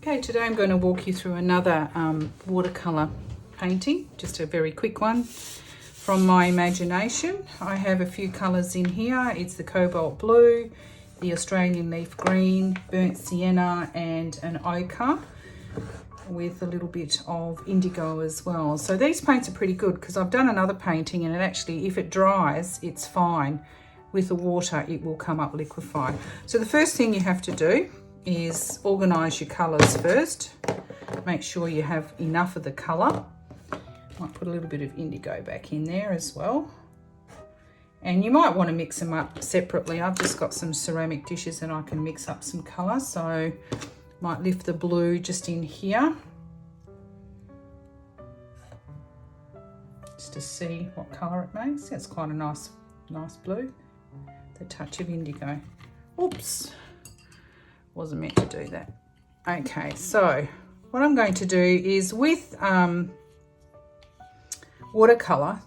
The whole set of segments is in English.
Okay, today I'm going to walk you through another watercolour painting, just a very quick one from my imagination. I have a few colours in here. It's the Cobalt Blue, the Australian Leaf Green, Burnt Sienna and an Ochre with a little bit of indigo as well. So these paints are pretty good because I've done another painting and it actually, if it dries, it's fine. With the water, it will come up liquefied. So the first thing you have to do is organise your colours first. Make sure you have enough of the colour. Might put a little bit of indigo back in there as well. And you might want to mix them up separately. I've just got some ceramic dishes and I can mix up some colour. So might lift the blue just in here. Just to see what colour it makes. It's quite a nice blue. The touch of indigo. Oops. Wasn't meant to do that. Okay, so what I'm going to do is with watercolour,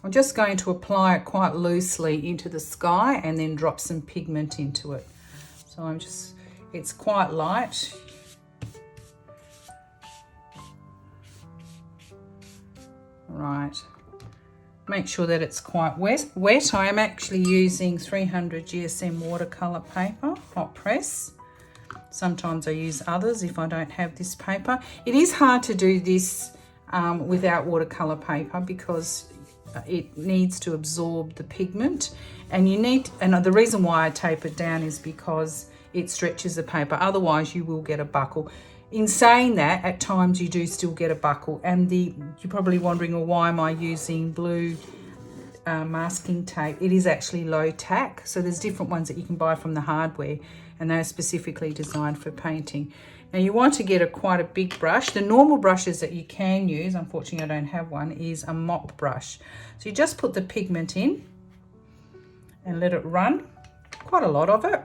I'm just going to apply it quite loosely into the sky and then drop some pigment into it. So it's quite light. Right. Make sure that it's quite wet. I am actually using 300 GSM watercolour paper, hot press. Sometimes I use others if I don't have this paper. It is hard to do this without watercolour paper because it needs to absorb the pigment, and the reason why I tape it down is because it stretches the paper. Otherwise you will get a buckle. In saying that, at times you do still get a buckle, and you're probably wondering, well, why am I using blue masking tape? It is actually low tack, so there's different ones that you can buy from the hardware, and they're specifically designed for painting. Now you want to get quite a big brush. The normal brushes that you can use, unfortunately I don't have one, is a mop brush. So you just put the pigment in and let it run, quite a lot of it.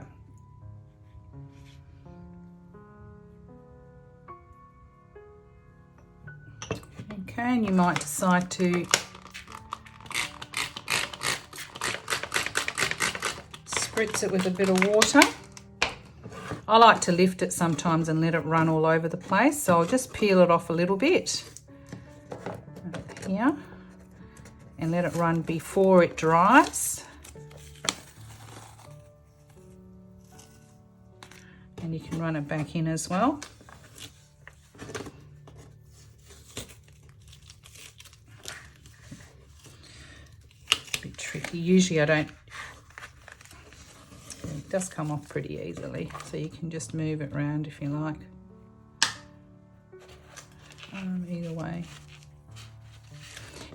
Okay, and you might decide to spritz it with a bit of water. I like to lift it sometimes and let it run all over the place, so I'll just peel it off a little bit here and let it run before it dries. And you can run it back in as well. A bit tricky. Usually I don't. It does come off pretty easily, so you can just move it around if you like. Either way.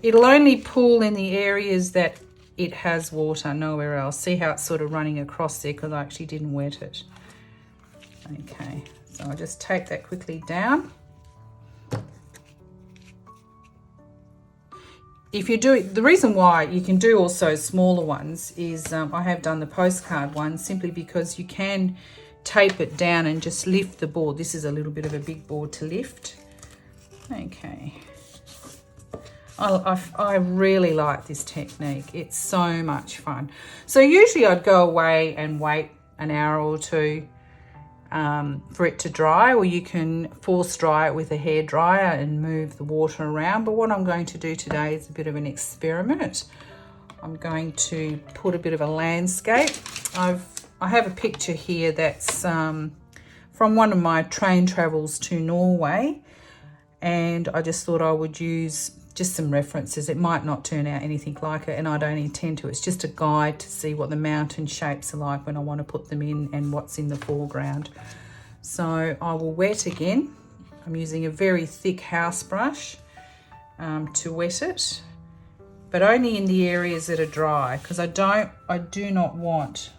It'll only pull in the areas that it has water, nowhere else. See how it's sort of running across there because I actually didn't wet it. Okay, so I'll just tape that quickly down. If you do it, the reason why you can do also smaller ones is I have done the postcard ones simply because you can tape it down and just lift the board. This is a little bit of a big board to lift. Okay. I really like this technique. It's so much fun. So usually I'd go away and wait an hour or two for it to dry, or you can force dry it with a hair dryer and move the water around. But what I'm going to do today is a bit of an experiment. I'm going to put a bit of a landscape. I have a picture here that's from one of my train travels to Norway, and I just thought I would use just some references. It might not turn out anything like it, and I don't intend to. It's just a guide to see what the mountain shapes are like when I want to put them in and what's in the foreground. So I will wet again. I'm using a very thick house brush to wet it, but only in the areas that are dry, because I do not want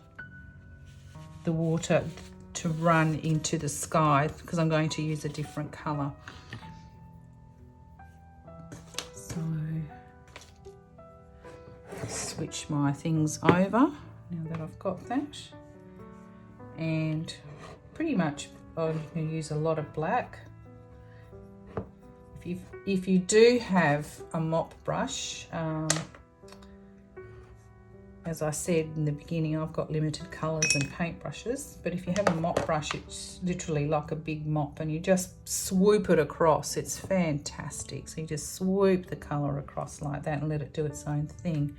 the water to run into the sky because I'm going to use a different colour. So switch my things over now that I've got that, and pretty much I'm going to use a lot of black. If you do have a mop brush, As I said in the beginning, I've got limited colours and paintbrushes, but if you have a mop brush, it's literally like a big mop and you just swoop it across. It's fantastic. So you just swoop the colour across like that and let it do its own thing.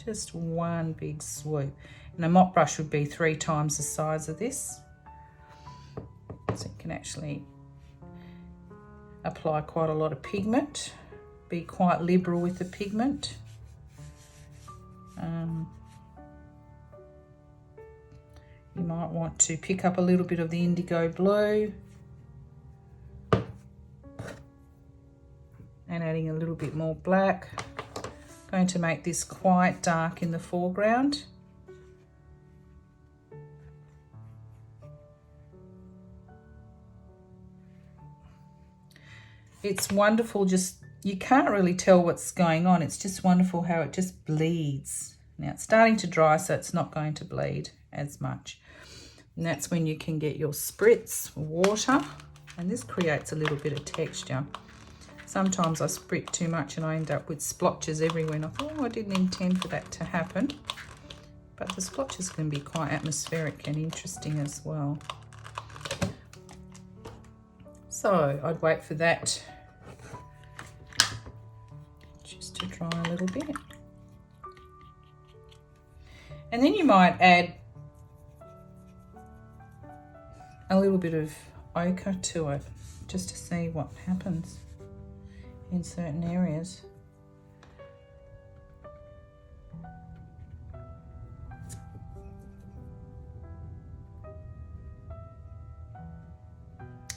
Just one big swoop. And a mop brush would be 3 times the size of this. So you can actually apply quite a lot of pigment, be quite liberal with the pigment. You might want to pick up a little bit of the Indigo Blue and adding a little bit more black. Going to make this quite dark in the foreground. It's wonderful, just you can't really tell what's going on. It's just wonderful how it just bleeds. Now it's starting to dry, so it's not going to bleed as much. And that's when you can get your spritz water, and this creates a little bit of texture. Sometimes I sprit too much and I end up with splotches everywhere, and I thought, oh, I didn't intend for that to happen. But the splotches can be quite atmospheric and interesting as well. So I'd wait for that just to dry a little bit. And then you might add a little bit of ochre to it just to see what happens in certain areas.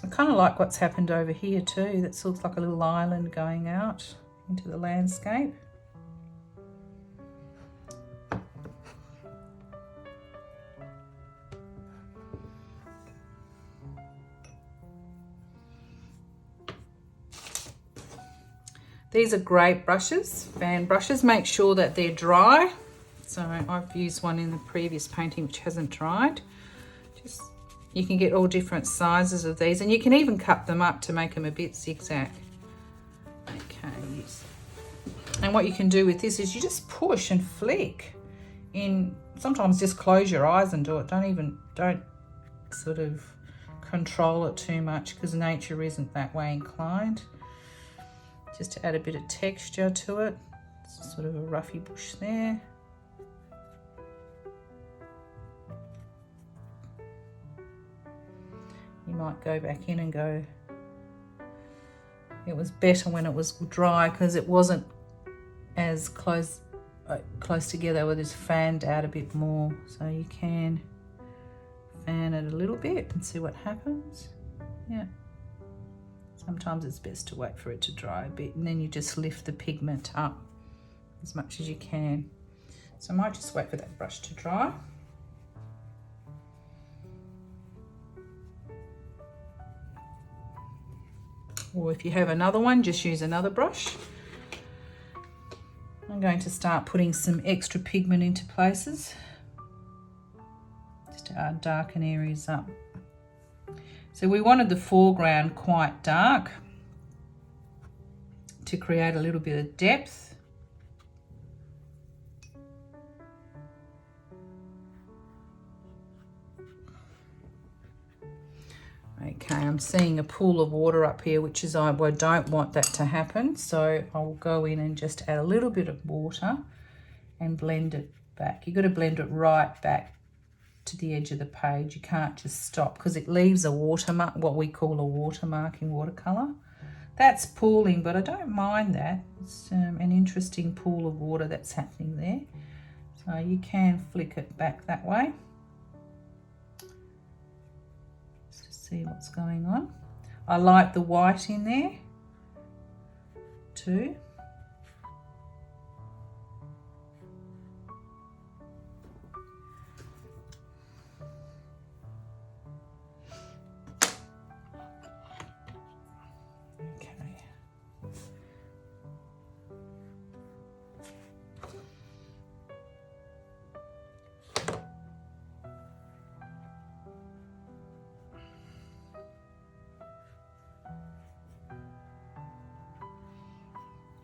I kind of like what's happened over here too. That looks like a little island going out into the landscape. These are great brushes, fan brushes. Make sure that they're dry. So I've used one in the previous painting which hasn't dried. You can get all different sizes of these, and you can even cut them up to make them a bit zigzag. Okay, and what you can do with this is you just push and flick. Sometimes just close your eyes and do it. Don't sort of control it too much, because nature isn't that way inclined. Just to add a bit of texture to it. It's sort of a roughy bush there. You might go back in and go, it was better when it was dry because it wasn't as close together, where it's fanned out a bit more. So you can fan it a little bit and see what happens. Yeah. Sometimes it's best to wait for it to dry a bit, and then you just lift the pigment up as much as you can. So I might just wait for that brush to dry. Or if you have another one, just use another brush. I'm going to start putting some extra pigment into places, just to darken areas up. So we wanted the foreground quite dark to create a little bit of depth. Okay, I'm seeing a pool of water up here, which is I don't want that to happen. So I'll go in and just add a little bit of water and blend it back. You've got to blend it right back to the edge of the page. You can't just stop, because it leaves a watermark, what we call a watermark in watercolour. That's pooling, but I don't mind that. It's an interesting pool of water that's happening there. So you can flick it back that way. See what's going on. I like the white in there too.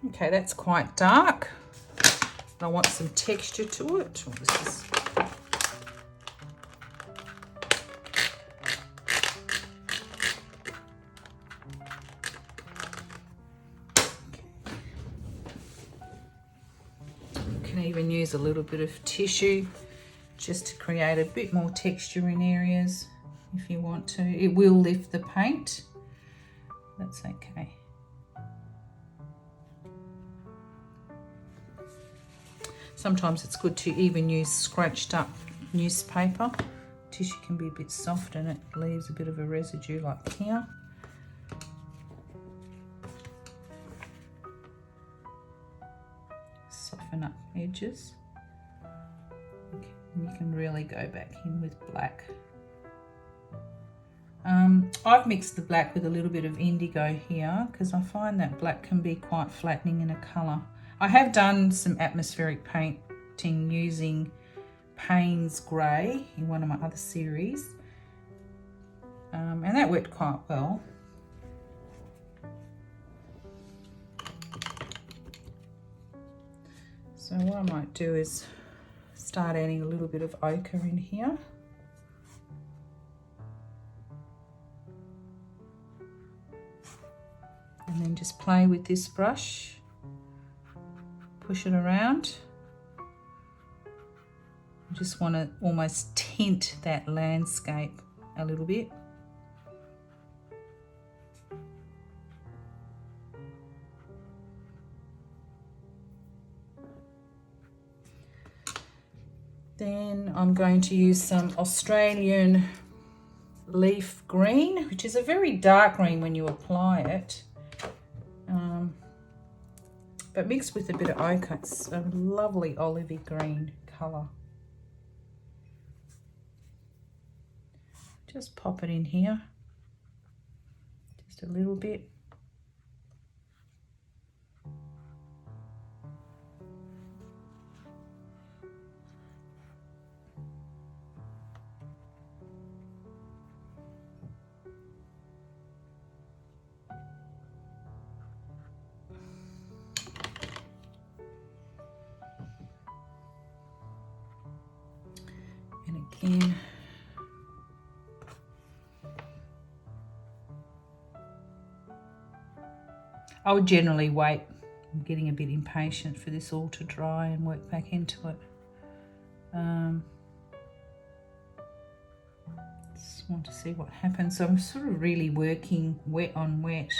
Okay, that's quite dark. I want some texture to it. Oh, this is... You can even use a little bit of tissue just to create a bit more texture in areas if you want to. It will lift the paint. That's okay. Sometimes it's good to even use scratched up newspaper. Tissue can be a bit soft and it leaves a bit of a residue like here. Soften up edges. Okay, and you can really go back in with black. I've mixed the black with a little bit of indigo here because I find that black can be quite flattening in a colour. I have done some atmospheric painting using Payne's Grey in one of my other series, and that worked quite well. So what I might do is start adding a little bit of ochre in here. And then just play with this brush, push it around. I just want to almost tint that landscape a little bit. Then I'm going to use some Australian leaf green, which is a very dark green when you apply it. But mixed with a bit of ochre, it's a lovely olivey green colour. Just pop it in here, just a little bit. And again, I would generally wait. I'm getting a bit impatient for this all to dry and work back into it. Just want to see what happens. So I'm sort of really working wet on wet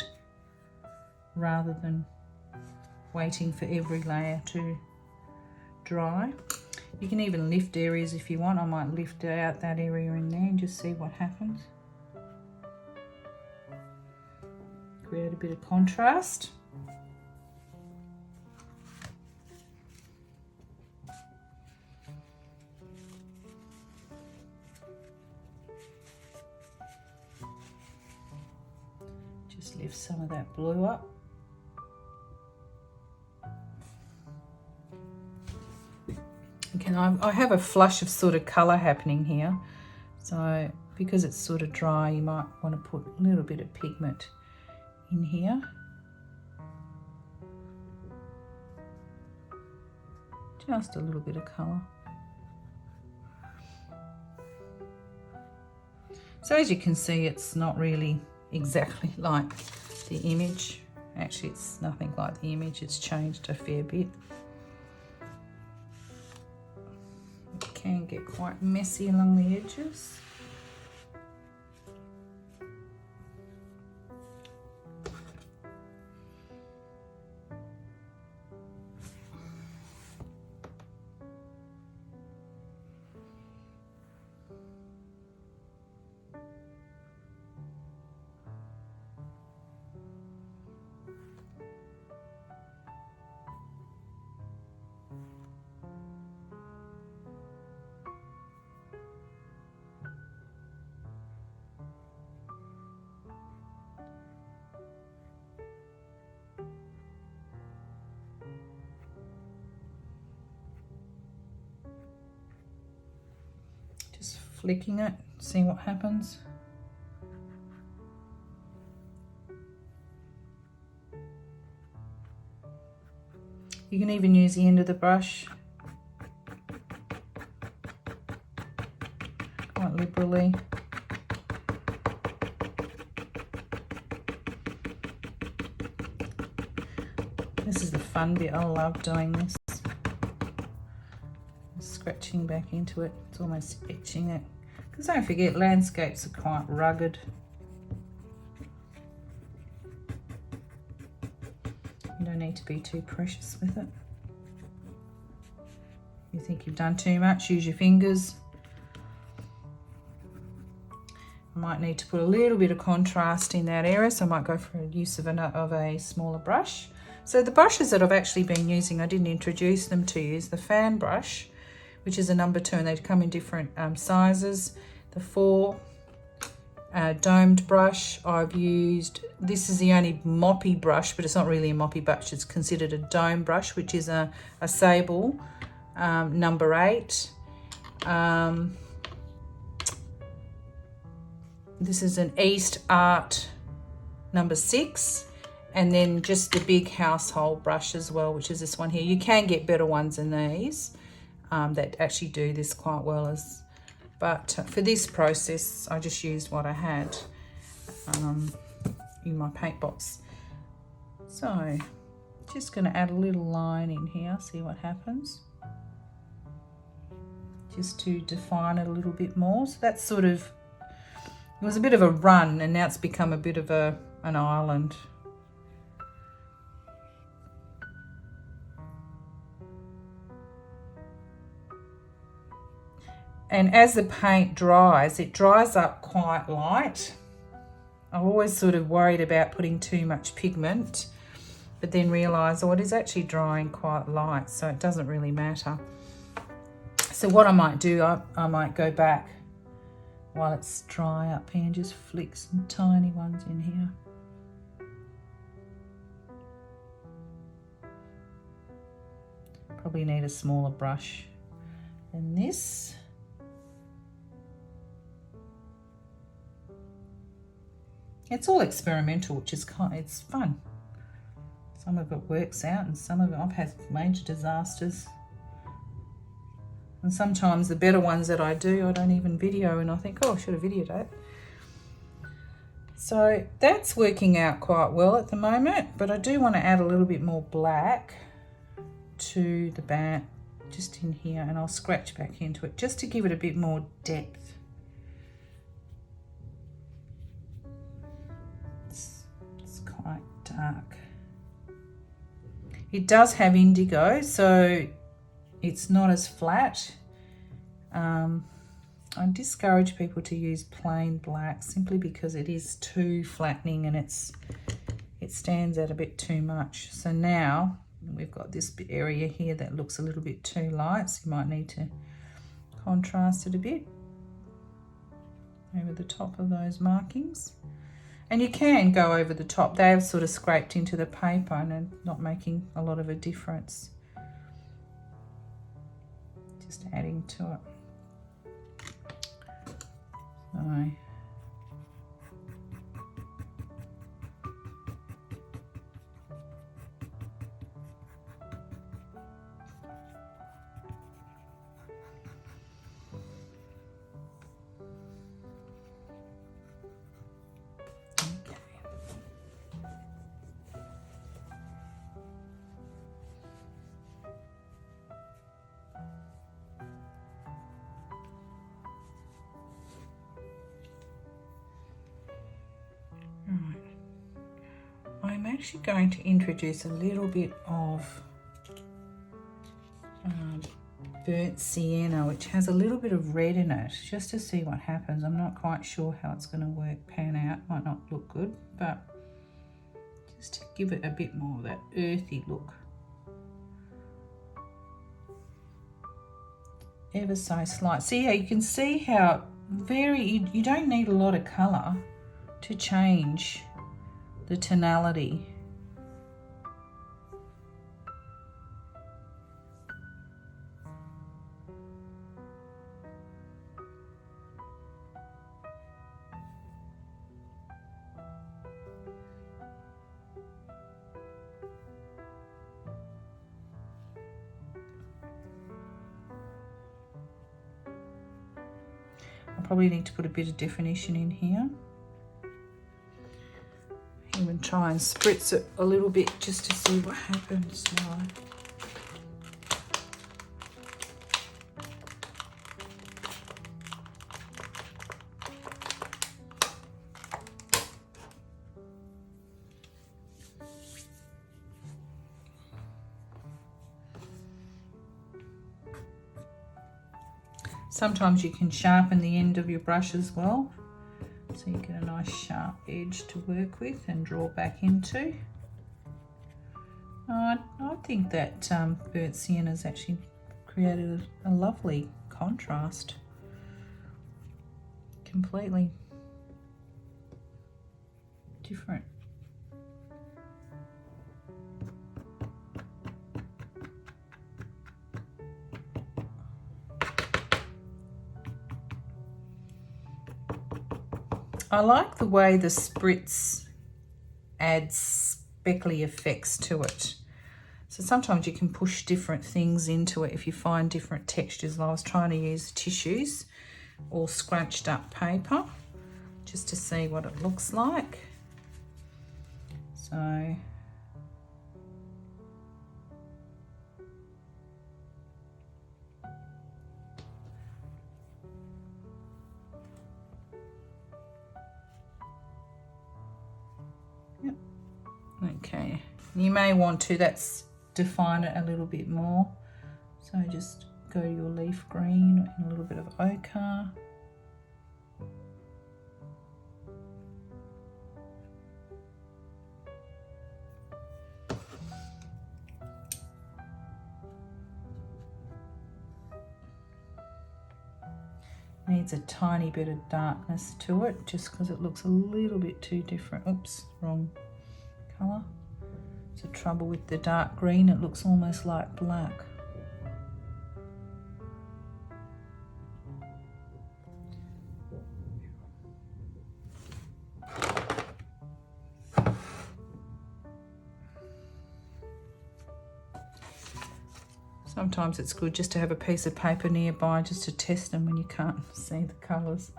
rather than waiting for every layer to dry. You can even lift areas if you want. I might lift out that area in there and just see what happens. Create a bit of contrast. Just lift some of that blue up. Again, I have a flush of sort of colour happening here. So because it's sort of dry, you might want to put a little bit of pigment in here. Just a little bit of colour. So as you can see, it's not really exactly like the image. Actually, it's nothing like the image. It's changed a fair bit. It can get quite messy along the edges. Just flicking it, see what happens. You can even use the end of the brush quite liberally. This is the fun bit. I love doing this. Scratching back into it. It's almost etching it. Because don't forget, landscapes are quite rugged. You don't need to be too precious with it. You think you've done too much, use your fingers. I might need to put a little bit of contrast in that area, so I might go for a use of a smaller brush. So the brushes that I've actually been using, I didn't introduce them to you, is the fan brush, which is a number 2, and they come in different sizes. The 4 domed brush I've used. This is the only moppy brush, but it's not really a moppy brush. It's considered a dome brush, which is a sable number 8. This is an East Art number 6. And then just the big household brush as well, which is this one here. You can get better ones than these that actually do this quite well. But for this process, I just used what I had in my paint box. So just going to add a little line in here, see what happens. Just to define it a little bit more. So that's sort of, it was a bit of a run, and now it's become a bit of an island. And as the paint dries, it dries up quite light. I'm always sort of worried about putting too much pigment, but then realise, oh, it is actually drying quite light, so it doesn't really matter. So what I might do, I might go back while it's dry up here and just flick some tiny ones in here. Probably need a smaller brush than this. It's all experimental, which is it's fun. Some of it works out, and some of it I've had major disasters. And sometimes the better ones that I do, I don't even video, and I think, oh, I should have videoed that. So that's working out quite well at the moment, but I do want to add a little bit more black to the back, just in here, and I'll scratch back into it just to give it a bit more depth. Quite dark. It does have indigo, so it's not as flat. I discourage people to use plain black simply because it is too flattening and it stands out a bit too much. So now we've got this area here that looks a little bit too light, so you might need to contrast it a bit over the top of those markings. And you can go over the top. They have sort of scraped into the paper and not making a lot of a difference. Just adding to it. So, I'm actually going to introduce a little bit of burnt sienna, which has a little bit of red in it, just to see what happens. I'm not quite sure how it's going to pan out. Might not look good, but just to give it a bit more of that earthy look. Ever so slight. So yeah, you can see how you don't need a lot of colour to change the tonality. I probably need to put a bit of definition in here. Even try and spritz it a little bit just to see what happens now. Sometimes you can sharpen the end of your brush as well, so you get a nice sharp edge to work with and draw back into. I think that burnt sienna has actually created a lovely contrast. Completely different. I like the way the spritz adds speckly effects to it. So sometimes you can push different things into it if you find different textures. I was trying to use tissues or scrunched up paper just to see what it looks like. So okay, you may want to define it a little bit more. So just go to your leaf green and a little bit of ochre. Needs a tiny bit of darkness to it just because it looks a little bit too different. Oops, wrong colour. It's the trouble with the dark green, it looks almost like black. Sometimes it's good just to have a piece of paper nearby just to test them when you can't see the colours.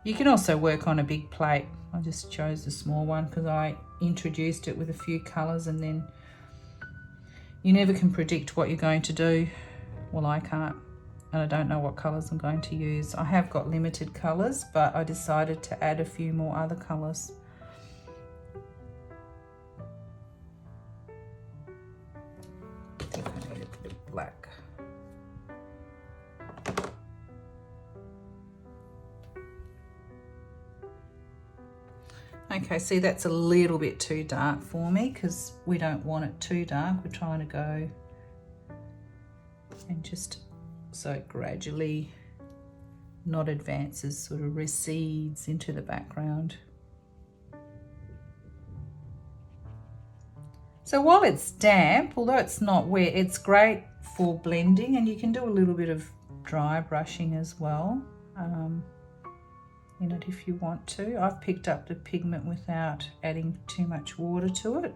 You can also work on a big plate. I just chose the small one because I introduced it with a few colours, and then you never can predict what you're going to do. Well, I can't, and I don't know what colours I'm going to use. I have got limited colours, but I decided to add a few more other colours. I think I need a bit of black. Okay, see, that's a little bit too dark for me because we don't want it too dark. We're trying to go and just so it gradually not advances, sort of recedes into the background. So while it's damp, although it's not wet, it's great for blending, and you can do a little bit of dry brushing as well in it if you want to. I've picked up the pigment without adding too much water to it.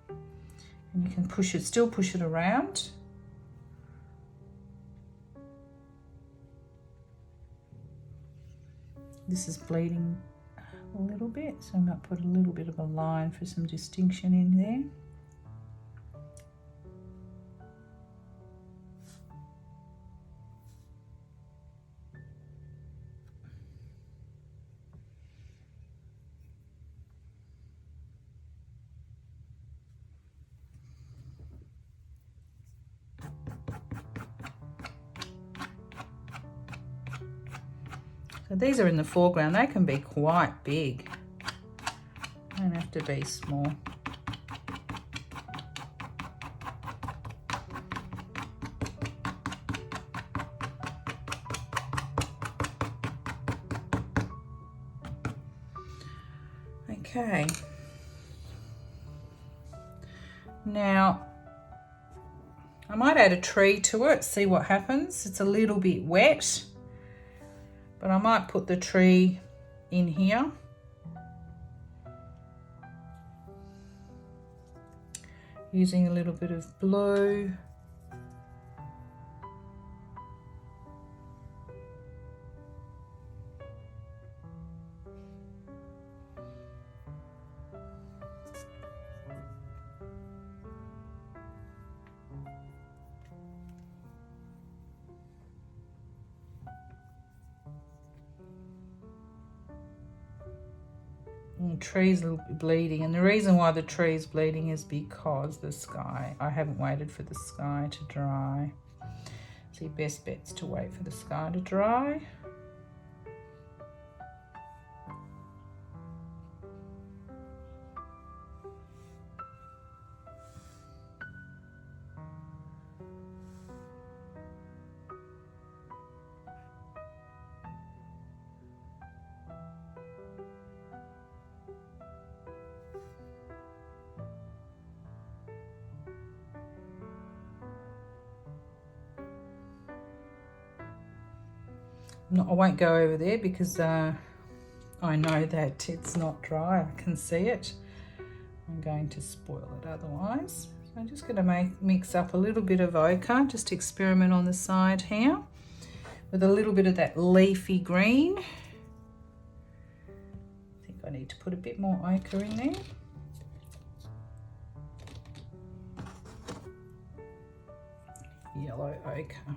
And you can push it, still push it around. This is bleeding a little bit, so I'm going to put a little bit of a line for some distinction in there. So these are in the foreground. They can be quite big. They don't have to be small. Okay. Now, I might add a tree to it, see what happens. It's a little bit wet, but I might put the tree in here. using a little bit of blue. And the tree's bleeding, and the reason why the tree's bleeding is because the sky, I haven't waited for the sky to dry. So your best bet's to wait for the sky to dry. I won't go over there because I know that it's not dry. I can see it. I'm going to spoil it otherwise. So I'm just going to mix up a little bit of ochre, just experiment on the side here with a little bit of that leafy green. I think I need to put a bit more ochre in there. Yellow ochre.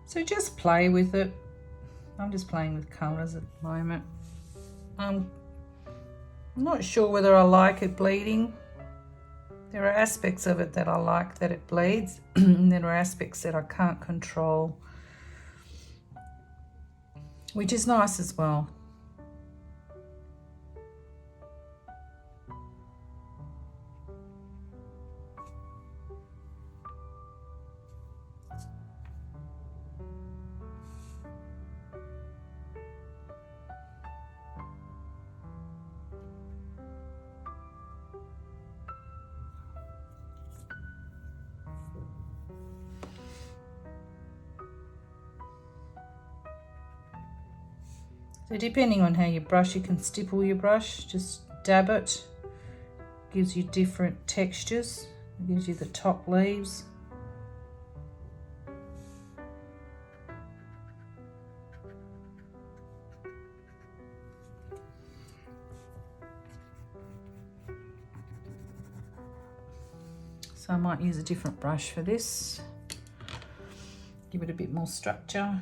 So just play with it. I'm just playing with colours at the moment. I'm not sure whether I like it bleeding. There are aspects of it that I like that it bleeds, and there are aspects that I can't control, which is nice as well. So depending on how you brush, you can stipple your brush, just dab it. Gives you different textures. It gives you the top leaves. So I might use a different brush for this. Give it a bit more structure.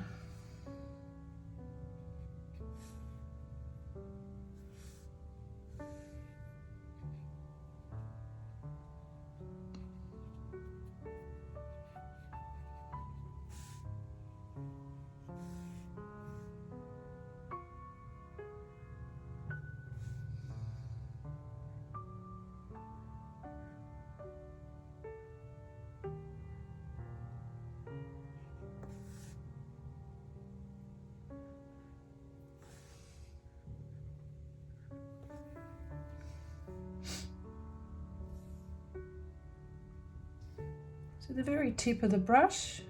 to the very tip of the brush.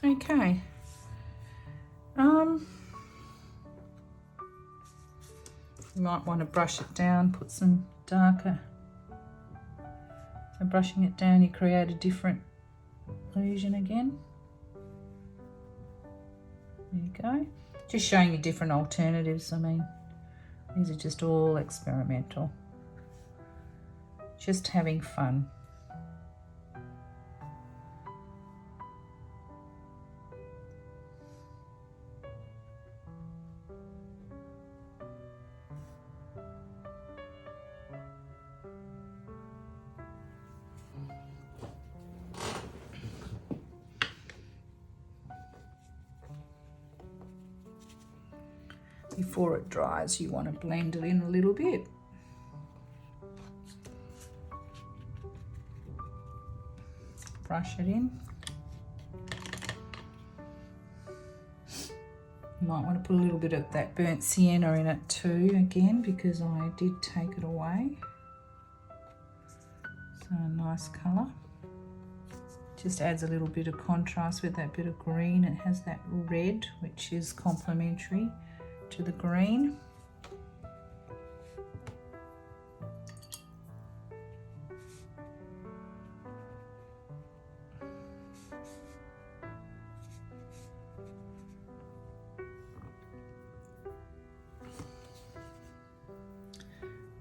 Okay. You might want to brush it down, put some darker. So brushing it down, you create a different illusion again. There you go. Just showing you different alternatives. I mean, these are just all experimental. Just having fun. Before it dries, you want to blend it in a little bit. Brush it in. You might want to put a little bit of that burnt sienna in it too, again, because I did take it away. So a nice colour. Just adds a little bit of contrast with that bit of green. It has that red, which is complementary to the green.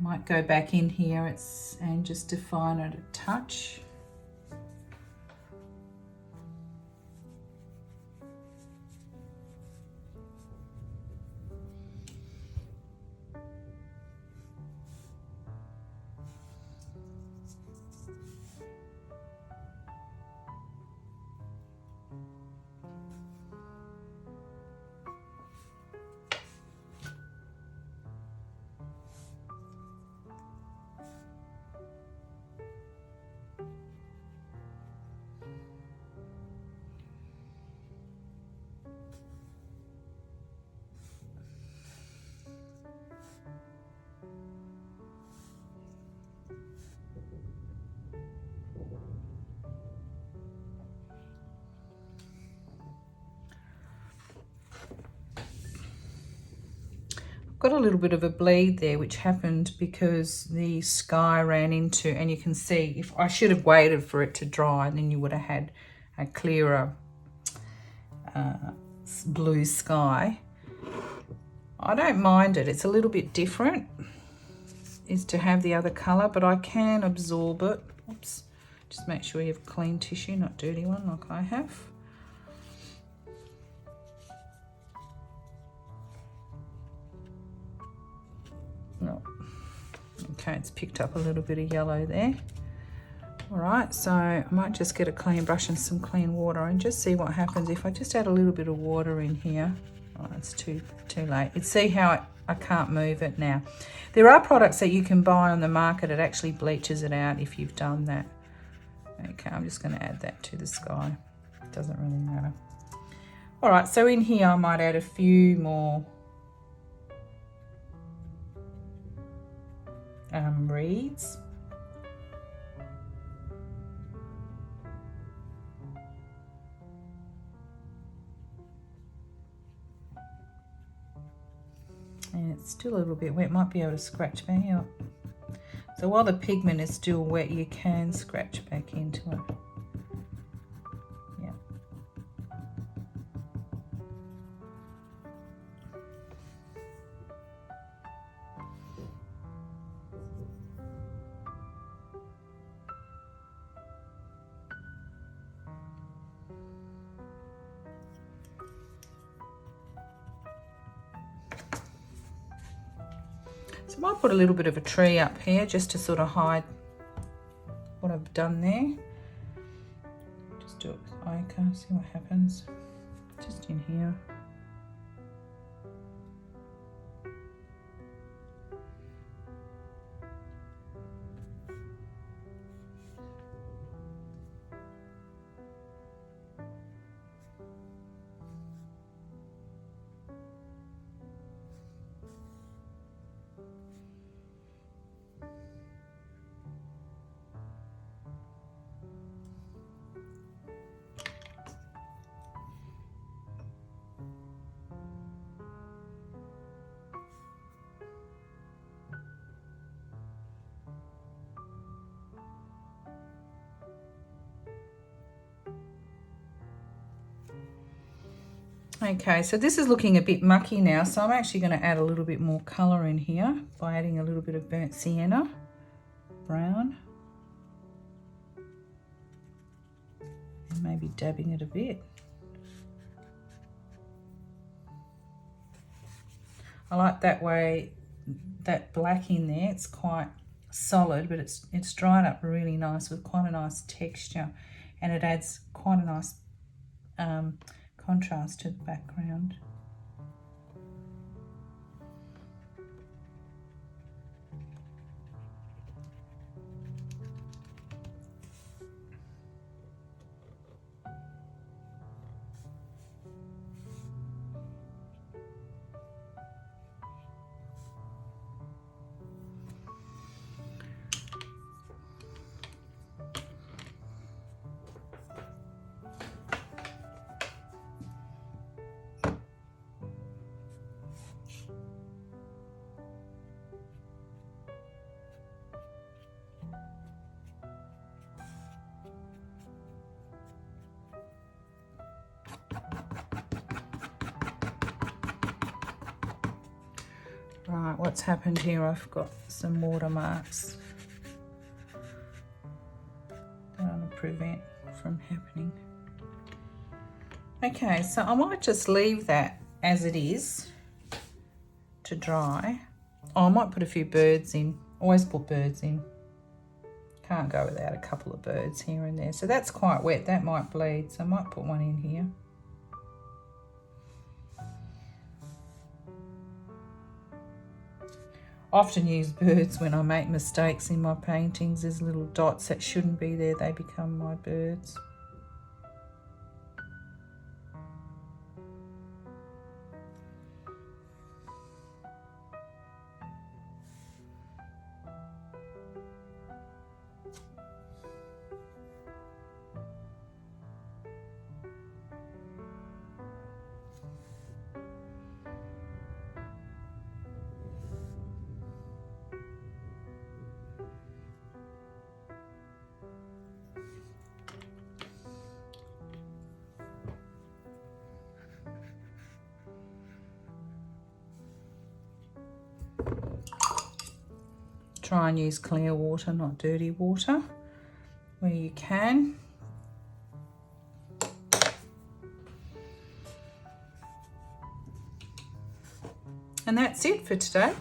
Might go back in here and just define it a touch. Got a little bit of a bleed there, which happened because the sky ran into, and you can see, if I should have waited for it to dry, and then you would have had a clearer blue sky. I don't mind it. It's a little bit different, is to have the other colour, but I can absorb it. Oops. Just make sure you have clean tissue, not dirty one like I have. No. Okay, it's picked up a little bit of yellow there. All right, so I might just get a clean brush and some clean water and just see what happens if I just add a little bit of water in here. Oh, it's too late. You see how I can't move it now. There are products that you can buy on the market. It actually bleaches it out if you've done that. Okay, I'm just going to add that to the sky. It doesn't really matter. All right, so in here I might add a few more reeds. And it's still a little bit wet, might be able to scratch back out. So while the pigment is still wet, you can scratch back into it. Yeah. So I might put a little bit of a tree up here just to sort of hide what I've done there. Just do it with ochre, see what happens. Just in here. Okay, so this is looking a bit mucky now, so I'm actually going to add a little bit more colour in here by adding a little bit of burnt sienna brown and maybe dabbing it a bit. I like that way, that black in there, it's quite solid, but it's dried up really nice with quite a nice texture, and it adds quite a nice contrast to the background. Right, what's happened here? I've got some watermarks that I want to prevent from happening. Okay, so I might just leave that as it is to dry. Oh, I might put a few birds in. Always put birds in. Can't go without a couple of birds here and there. So that's quite wet. That might bleed, so I might put one in here. Often use birds when I make mistakes in my paintings. There's little dots that shouldn't be there. They become my birds. Try and use clear water, not dirty water, where you can. And that's it for today.